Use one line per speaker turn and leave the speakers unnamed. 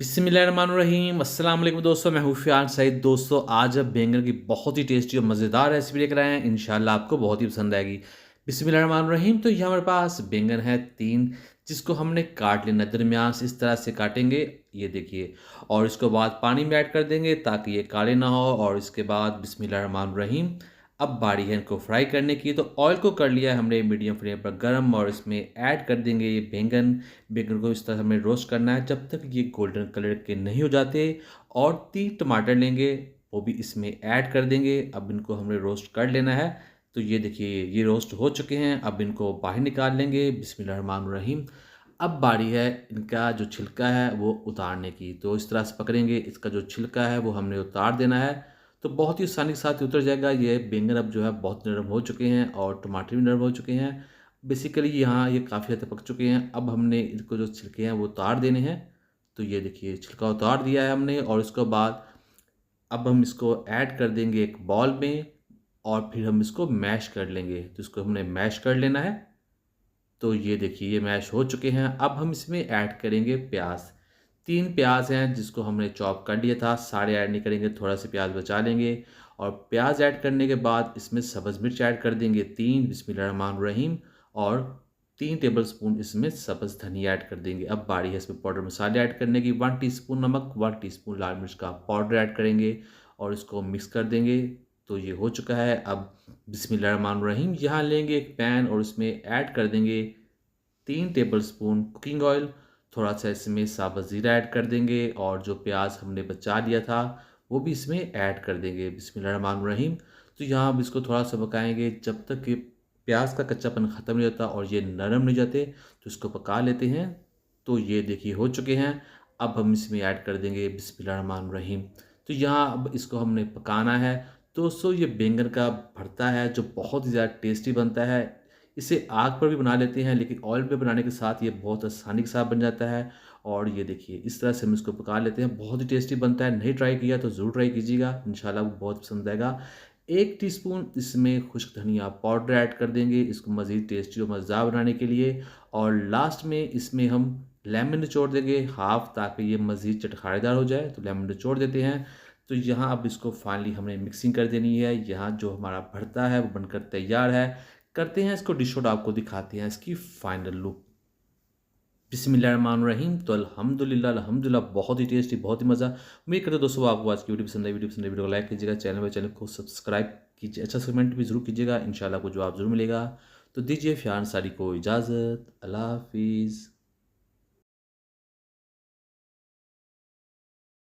बिस्मिल्लाहिर्रहमानिर्रहीम अस्सलाम वालेकुम दोस्तों, मैं हूँ फ़ियान सईद। दोस्तों आज अब बैंगन की बहुत ही टेस्टी और मज़ेदार रेसिपी लेकर आए हैं। इंशाल्लाह आपको बहुत ही पसंद आएगी। बिस्मिल्लाहिर्रहमानिर्रहीम। तो ये हमारे पास बैंगन है 3, जिसको हमने काट लेना दरमियान से इस तरह से काटेंगे, ये देखिए। और इसके बाद पानी में ऐड कर देंगे ताकि ये काले ना हो। और इसके बाद बिस्मिल्लाहिर्रहमानिर्रहीम, अब बारी है इनको फ्राई करने की। तो ऑयल को कर लिया है हमने मीडियम फ्लेम पर गर्म, और इसमें ऐड कर देंगे ये बैंगन। बैंगन को इस तरह हमें रोस्ट करना है जब तक ये गोल्डन कलर के नहीं हो जाते। और 3 टमाटर लेंगे, वो भी इसमें ऐड कर देंगे। अब इनको हमने रोस्ट कर लेना है। तो ये देखिए ये रोस्ट हो चुके हैं, अब इनको बाहर निकाल लेंगे। बिस्मिल्लाहिर्रहमानिर्रहीम। अब बारी है इनका जो छिलका है वो उतारने की। तो इस तरह से पकड़ेंगे, इसका जो छिलका है वो हमने उतार देना है। तो बहुत ही आसानी के साथ उतर जाएगा। ये बैंगन अब जो है बहुत नरम हो चुके हैं और टमाटर भी नरम हो चुके हैं। बेसिकली यहाँ ये काफ़ी हद तक पक चुके हैं। अब हमने इनको जो छिलके हैं वो उतार देने हैं। तो ये देखिए छिलका उतार दिया है हमने। और उसके बाद अब हम इसको ऐड कर देंगे एक बॉल में, और फिर हम इसको मैश कर लेंगे। तो इसको हमने मैश कर लेना है। तो ये देखिए ये मैश हो चुके हैं। अब हम इसमें ऐड करेंगे प्याज। 3 प्याज हैं जिसको हमने चॉप कर लिया था, सारे ऐड नहीं करेंगे, थोड़ा सा प्याज बचा लेंगे। और प्याज ऐड करने के बाद इसमें सब्ज़ मिर्च ऐड कर देंगे 3, बिस्मिल्लाहिर्रहमानिर्रहीम। और 3 टेबलस्पून इसमें सब्ज़ धनिया ऐड कर देंगे। अब बारी है इसमें पाउडर मसाले ऐड करने की। 1 टीस्पून नमक, 1 टीस्पून लाल मिर्च का पाउडर ऐड करेंगे और इसको मिक्स कर देंगे। तो ये हो चुका है। अब बिस्मिल्लाहिर्रहमानिर्रहीम, यहाँ लेंगे एक पैन और उसमें ऐड कर देंगे 3 टेबलस्पून कुकिंग ऑयल। थोड़ा सा इसमें साबुत ज़ीरा ऐड कर देंगे, और जो प्याज हमने बचा लिया था वो भी इसमें ऐड कर देंगे। बिस्मिल्लाहिर्रहमानिर्रहीम। तो यहाँ अब इसको थोड़ा सा पकाएंगे जब तक कि प्याज का कच्चापन ख़त्म नहीं होता और ये नरम नहीं जाते। तो इसको पका लेते हैं। तो ये देखिए हो चुके हैं। अब हम इसमें ऐड कर देंगे बिस्मिल्लाहिर्रहमानिर्रहीम। तो यहाँ अब इसको हमने पकाना है। दोस्तों ये बैंगन का भरता है जो बहुत ही ज़्यादा टेस्टी बनता है। इसे आग पर भी बना लेते हैं, लेकिन ऑयल पे बनाने के साथ ये बहुत आसानी के साथ बन जाता है। और ये देखिए इस तरह से हम इसको पका लेते हैं, बहुत ही टेस्टी बनता है। नहीं ट्राई किया तो ज़रूर ट्राई कीजिएगा, इंशाल्लाह आपको बहुत पसंद आएगा। 1 टीस्पून इसमें खुश्क धनिया पाउडर ऐड कर देंगे इसको मज़ीद टेस्टी और मज़ेदार बनाने के लिए। और लास्ट में इसमें हम लेमन निचोड़ देंगे हाफ़, ताकि ये मज़ीद चटखारेदार हो जाए। तो लेमन निचोड़ देते हैं। तो यहाँ अब इसको फाइनली हमने मिक्सिंग कर देनी है। यहाँ जो हमारा भरता है वो बनकर तैयार है। करते हैं इसको डिश आउट, आपको दिखाते हैं इसकी फाइनल लुक। बिस्मिल्लाहिर्रहमानिर्रहीम। तो अल्हम्दुलिल्लाह अल्हम्दुलिल्लाह, बहुत ही टेस्टी, बहुत ही मज़ा। उम्मीद करते दोस्तों आपको आज की वीडियो पसंद है। वीडियो को लाइक कीजिएगा, चैनल को सब्सक्राइब कीजिए, अच्छा सा कमेंट भी ज़रूर कीजिएगा। इंशाल्लाह आपको जवाब ज़रूर मिलेगा। तो दीजिए फ़ियान सारी को इजाज़त। अल्लाह हाफ़िज़।